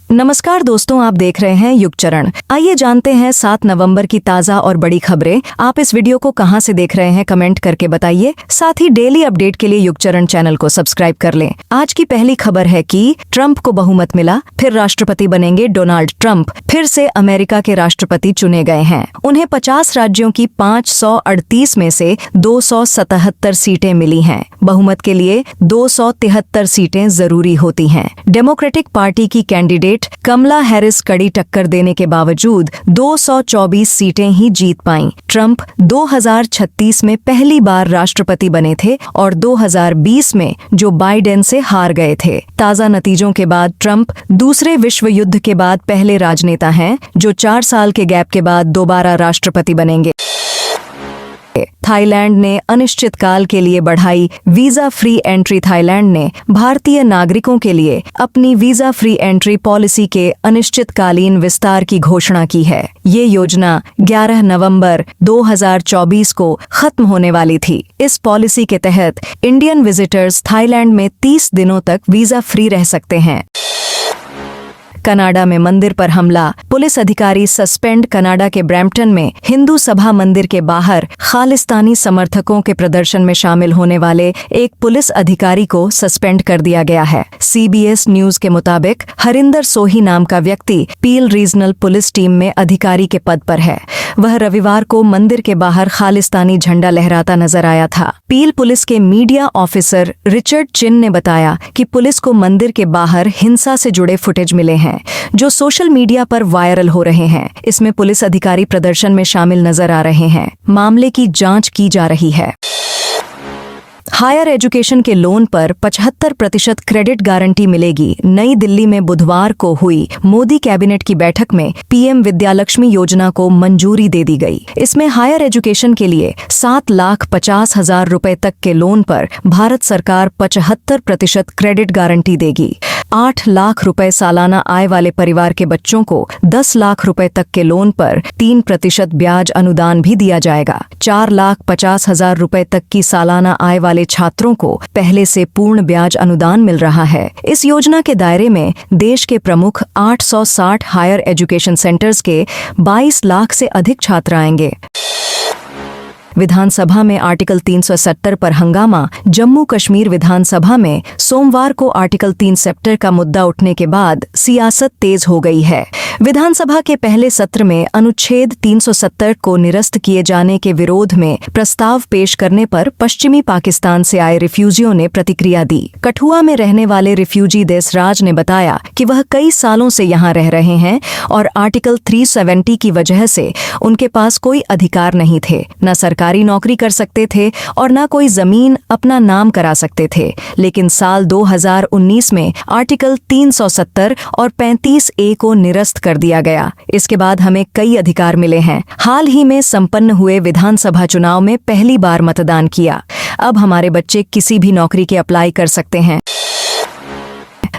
नमस्कार दोस्तों, आप देख रहे हैं युग चरण। आइए जानते हैं 7 नवंबर की ताज़ा और बड़ी खबरें। आप इस वीडियो को कहां से देख रहे हैं कमेंट करके बताइए। साथ ही डेली अपडेट के लिए युग चरण चैनल को सब्सक्राइब कर लें। आज की पहली खबर है कि ट्रंप को बहुमत मिला, फिर राष्ट्रपति बनेंगे डोनाल्ड ट्रंप। फिर से अमेरिका के राष्ट्रपति चुने गए हैं। उन्हें 50 राज्यों की 538 में से 277 सीटें मिली हैं। बहुमत के लिए 273 सीटें जरूरी होती हैं। डेमोक्रेटिक पार्टी की कैंडिडेट कमला हैरिस कड़ी टक्कर देने के बावजूद 224 सीटें ही जीत पाईं। ट्रंप 2036 में पहली बार राष्ट्रपति बने थे और 2020 में जो बाइडेन से हार गए थे। ताज़ा नतीजों के बाद ट्रंप दूसरे विश्व युद्ध के बाद पहले राजनेता हैं जो 4 साल के गैप के बाद दोबारा राष्ट्रपति बनेंगे। थाईलैंड ने अनिश्चितकाल के लिए बढ़ाई वीजा फ्री एंट्री। थाईलैंड ने भारतीय नागरिकों के लिए अपनी वीजा फ्री एंट्री पॉलिसी के अनिश्चितकालीन विस्तार की घोषणा की है। ये योजना 11 नवंबर 2024 को खत्म होने वाली थी। इस पॉलिसी के तहत इंडियन विजिटर्स थाईलैंड में 30 दिनों तक वीजा फ्री रह सकते हैं। कनाडा में मंदिर पर हमला, पुलिस अधिकारी सस्पेंड। कनाडा के ब्रैम्पटन में हिंदू सभा मंदिर के बाहर खालिस्तानी समर्थकों के प्रदर्शन में शामिल होने वाले एक पुलिस अधिकारी को सस्पेंड कर दिया गया है। CBS न्यूज के मुताबिक हरिंदर सोही नाम का व्यक्ति पील रीजनल पुलिस टीम में अधिकारी के पद पर है। वह रविवार को मंदिर के बाहर खालिस्तानी झंडा लहराता नजर आया था। पील पुलिस के मीडिया ऑफिसर रिचर्ड चिन ने बताया कि पुलिस को मंदिर के बाहर हिंसा से जुड़े फुटेज मिले हैं जो सोशल मीडिया पर वायरल हो रहे हैं। इसमें पुलिस अधिकारी प्रदर्शन में शामिल नजर आ रहे हैं। मामले की जांच की जा रही है। हायर एजुकेशन के लोन पर 75% क्रेडिट गारंटी मिलेगी। नई दिल्ली में बुधवार को हुई मोदी कैबिनेट की बैठक में PM विद्यालक्ष्मी योजना को मंजूरी दे दी गई। इसमें हायर एजुकेशन के लिए 7,50,000 रुपए तक के लोन पर भारत सरकार 75% क्रेडिट गारंटी देगी। 8 लाख रुपए सालाना आय वाले परिवार के बच्चों को 10 लाख रुपए तक के लोन पर 3% ब्याज अनुदान भी दिया जाएगा। 4,50,000 रुपए तक की सालाना आय वाले छात्रों को पहले से पूर्ण ब्याज अनुदान मिल रहा है। इस योजना के दायरे में देश के प्रमुख 860 हायर एजुकेशन सेंटर्स के 22 लाख से अधिक छात्र आएंगे। विधानसभा में आर्टिकल 370 पर हंगामा। जम्मू कश्मीर विधानसभा में सोमवार को आर्टिकल 370 का मुद्दा उठने के बाद सियासत तेज हो गई है। विधानसभा के पहले सत्र में अनुच्छेद 370 को निरस्त किए जाने के विरोध में प्रस्ताव पेश करने पर पश्चिमी पाकिस्तान से आए रिफ्यूजियों ने प्रतिक्रिया दी। कठुआ में रहने वाले रिफ्यूजी देसराज ने बताया कि वह कई सालों से यहाँ रह रहे हैं और आर्टिकल 370 की वजह से उनके पास कोई अधिकार नहीं थे। न सरकारी नौकरी कर सकते थे और न कोई जमीन अपना नाम करा सकते थे। लेकिन साल 2019 में आर्टिकल 370 और 35A को निरस्त कर दिया गया। इसके बाद हमें कई अधिकार मिले हैं। हाल ही में संपन्न हुए विधानसभा चुनाव में पहली बार मतदान किया। अब हमारे बच्चे किसी भी नौकरी के अप्लाई कर सकते हैं।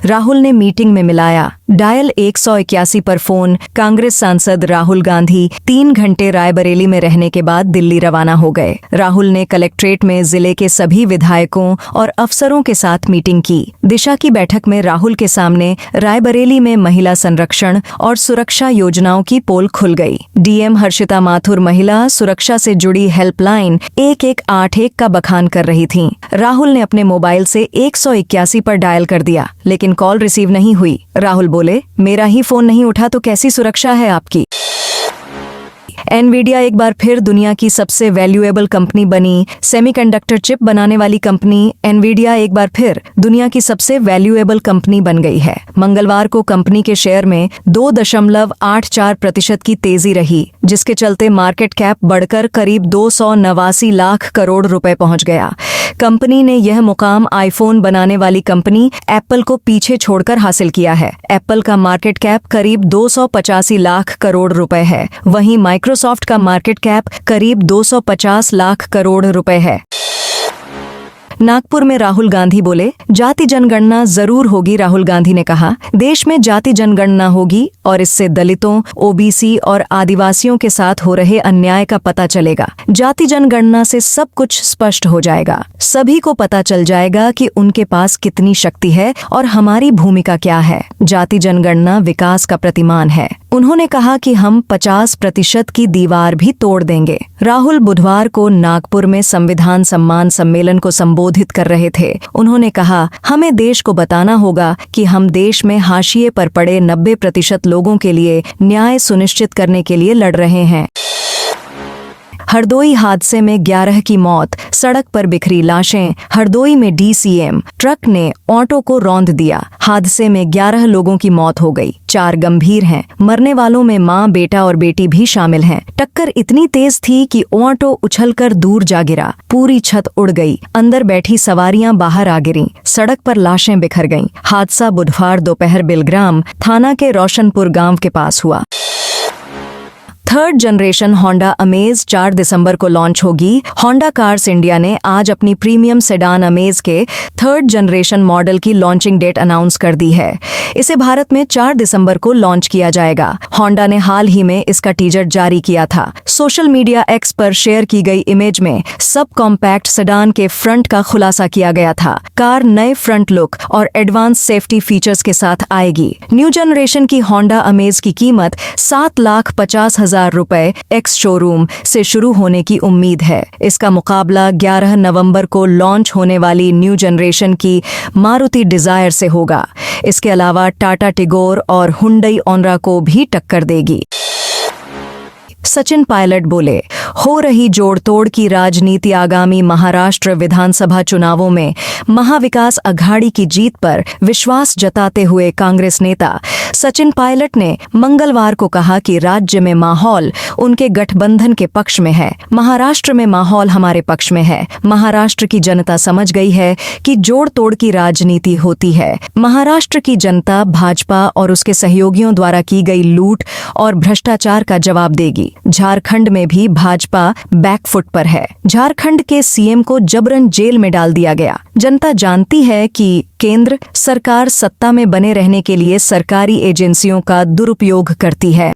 राहुल ने मीटिंग में मिलाया डायल 181 पर फोन। कांग्रेस सांसद राहुल गांधी 3 घंटे रायबरेली में रहने के बाद दिल्ली रवाना हो गए। राहुल ने कलेक्ट्रेट में जिले के सभी विधायकों और अफसरों के साथ मीटिंग की। दिशा की बैठक में राहुल के सामने रायबरेली में महिला संरक्षण और सुरक्षा योजनाओं की पोल खुल गई। DM हर्षिता माथुर महिला सुरक्षा से जुड़ी हेल्पलाइन 1181 का बखान कर रही थीं। राहुल ने अपने मोबाइल से 181 पर डायल कर दिया, लेकिन कॉल रिसीव नहीं हुई। राहुल बोले, मेरा ही फोन नहीं उठा तो कैसी सुरक्षा है आपकी। एनवीडिया एक बार फिर दुनिया की सबसे वैल्यूएबल कंपनी बनी। सेमीकंडक्टर चिप बनाने वाली कंपनी एनवीडिया एक बार फिर दुनिया की सबसे वैल्यूएबल कंपनी बन गई है। मंगलवार को कंपनी के शेयर में 2.84% की तेजी रही, जिसके चलते मार्केट कैप बढ़कर करीब 289 लाख करोड़ रुपए पहुंच गया। कंपनी ने यह मुकाम आईफोन बनाने वाली कंपनी एप्पल को पीछे छोड़कर हासिल किया है। एप्पल का मार्केट कैप करीब 285 लाख करोड़ रुपए है। वहीं माइक्रोसॉफ्ट का मार्केट कैप करीब 250 लाख करोड़ रुपए है। नागपुर में राहुल गांधी बोले, जाति जनगणना जरूर होगी। राहुल गांधी ने कहा, देश में जाति जनगणना होगी और इससे दलितों, ओबीसी और आदिवासियों के साथ हो रहे अन्याय का पता चलेगा। जाति जनगणना से सब कुछ स्पष्ट हो जाएगा। सभी को पता चल जाएगा कि उनके पास कितनी शक्ति है और हमारी भूमिका क्या है। जाति जनगणना विकास का प्रतिमान है। उन्होंने कहा कि हम 50% की दीवार भी तोड़ देंगे। राहुल बुधवार को नागपुर में संविधान सम्मान सम्मेलन को संबोधित कर रहे थे। उन्होंने कहा, हमें देश को बताना होगा कि हम देश में हाशिए पर पड़े 90% लोगों के लिए न्याय सुनिश्चित करने के लिए लड़ रहे हैं। हरदोई हादसे में 11 की मौत, सड़क पर बिखरी लाशें। हरदोई में डीसीएम ट्रक ने ऑटो को रौंद दिया। हादसे में 11 लोगों की मौत हो गई, 4 गंभीर हैं। मरने वालों में मां, बेटा और बेटी भी शामिल हैं। टक्कर इतनी तेज थी कि ऑटो उछलकर दूर जा गिरा। पूरी छत उड़ गई। अंदर बैठी सवारियां बाहर आ गिरीं। सड़क पर लाशें बिखर गईं। हादसा बुधवार दोपहर बिलग्राम थाना के रोशनपुर गांव के पास हुआ। थर्ड जनरेशन होंडा अमेज 4 दिसंबर को लॉन्च होगी। होंडा कार्स इंडिया ने आज अपनी प्रीमियम सेडान अमेज के थर्ड जनरेशन मॉडल की लॉन्चिंग डेट अनाउंस कर दी है। इसे भारत में 4 दिसंबर को लॉन्च किया जाएगा। होंडा ने हाल ही में इसका टीजर जारी किया था। सोशल मीडिया एक्स पर शेयर की गई इमेज में सब कॉम्पैक्ट सेडान के फ्रंट का खुलासा किया गया था। कार नए फ्रंट लुक और एडवांस सेफ्टी फीचर्स के साथ आएगी। न्यू जनरेशन की होंडा अमेज की कीमत 7,50,000 रुपए एक्स शोरूम से शुरू होने की उम्मीद है। इसका मुकाबला 11 नवंबर को लॉन्च होने वाली न्यू जनरेशन की मारुति डिजायर से होगा। इसके अलावा टाटा टिगोर और हुंडई ऑनरा को भी टक्कर देगी। सचिन पायलट बोले, हो रही जोड़ तोड़ की राजनीति आगामी महाराष्ट्र विधानसभा चुनावों में महाविकास अघाड़ी की जीत पर विश्वास जताते हुए कांग्रेस नेता सचिन पायलट ने मंगलवार को कहा कि राज्य में माहौल उनके गठबंधन के पक्ष में है। महाराष्ट्र में माहौल हमारे पक्ष में है। महाराष्ट्र की जनता समझ गई है कि जोड़ तोड़ की राजनीति होती है। महाराष्ट्र की जनता भाजपा और उसके सहयोगियों द्वारा की गई लूट और भ्रष्टाचार का जवाब देगी। झारखंड में भी भाजपा बैकफुट पर है। झारखंड के सीएम को जबरन जेल में डाल दिया गया। जनता जानती है कि केंद्र सरकार सत्ता में बने रहने के लिए सरकारी एजेंसियों का दुरुपयोग करती है।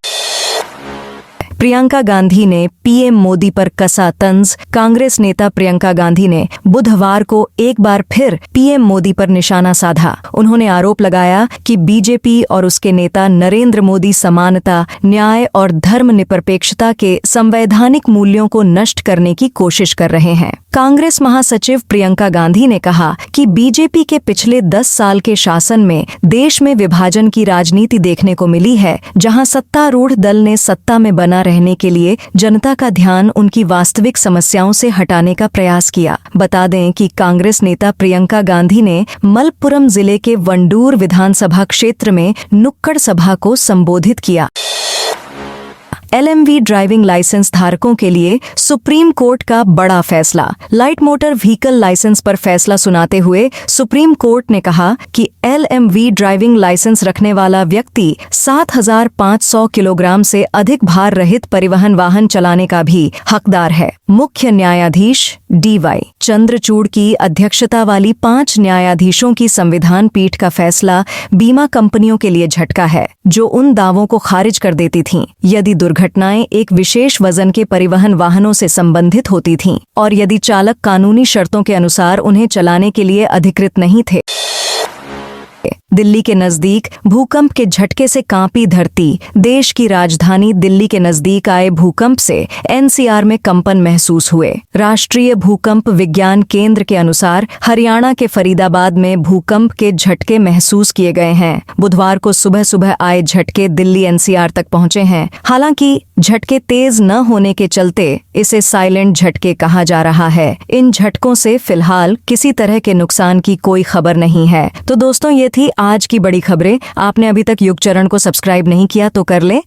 प्रियंका गांधी ने पीएम मोदी पर कसा तंज। कांग्रेस नेता प्रियंका गांधी ने बुधवार को एक बार फिर पीएम मोदी पर निशाना साधा। उन्होंने आरोप लगाया कि बीजेपी और उसके नेता नरेंद्र मोदी समानता, न्याय और धर्मनिरपेक्षता के संवैधानिक मूल्यों को नष्ट करने की कोशिश कर रहे हैं। कांग्रेस महासचिव प्रियंका गांधी ने कहा कि बीजेपी के पिछले 10 साल के शासन में देश में विभाजन की राजनीति देखने को मिली है, जहां सत्तारूढ़ दल ने सत्ता में बना रहने के लिए जनता का ध्यान उनकी वास्तविक समस्याओं से हटाने का प्रयास किया। बता दें कि कांग्रेस नेता प्रियंका गांधी ने मलप्पुरम जिले के वंडूर विधानसभा क्षेत्र में नुक्कड़ सभा को संबोधित किया। LMV ड्राइविंग लाइसेंस धारकों के लिए सुप्रीम कोर्ट का बड़ा फैसला। लाइट मोटर व्हीकल लाइसेंस पर फैसला सुनाते हुए सुप्रीम कोर्ट ने कहा कि LMV ड्राइविंग लाइसेंस रखने वाला व्यक्ति 7,500 किलोग्राम से अधिक भार रहित परिवहन वाहन चलाने का भी हकदार है। मुख्य न्यायाधीश DY चंद्रचूड़ की अध्यक्षता वाली 5 न्यायाधीशों की संविधान पीठ का फैसला बीमा कंपनियों के लिए झटका है, जो उन दावों को खारिज कर देती थीं यदि घटनाएं एक विशेष वजन के परिवहन वाहनों से संबंधित होती थीं और यदि चालक कानूनी शर्तों के अनुसार उन्हें चलाने के लिए अधिकृत नहीं थे। दिल्ली के नजदीक भूकंप के झटके से कांपी धरती। देश की राजधानी दिल्ली के नजदीक आए भूकंप से NCR में कंपन महसूस हुए। राष्ट्रीय भूकंप विज्ञान केंद्र के अनुसार हरियाणा के फरीदाबाद में भूकंप के झटके महसूस किए गए हैं। बुधवार को सुबह सुबह आए झटके दिल्ली NCR तक पहुंचे हैं। हालांकि झटके तेज न होने के चलते इसे साइलेंट झटके कहा जा रहा है। इन झटकों से फिलहाल किसी तरह के नुकसान की कोई खबर नहीं है। तो दोस्तों, ये थी आज की बड़ी खबरें। आपने अभी तक युग चरण को सब्सक्राइब नहीं किया तो कर लें।